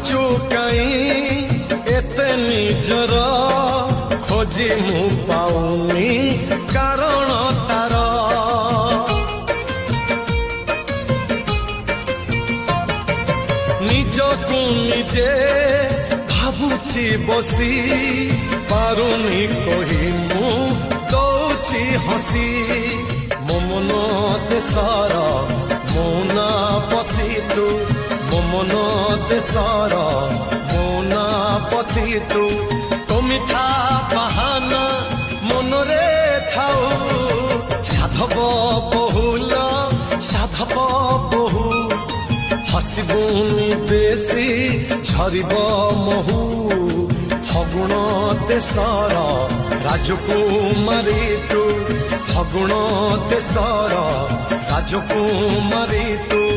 भाबुचु कहीं एते निजर खोजी मु पाउनी कारण तार निजकु निजे भाबुची बसी पारुनी कही मु दौची हसी मो मन देशर मौना पति तू मो मन देशर मौना पति तू तो मिठा बाहाना मनरे थाऊ साधव बहुल साधव बहु हसबुनी बेसी झरिब महू फगुण देशर राजकुमारी तू फगुण देशर राजकुमारी तू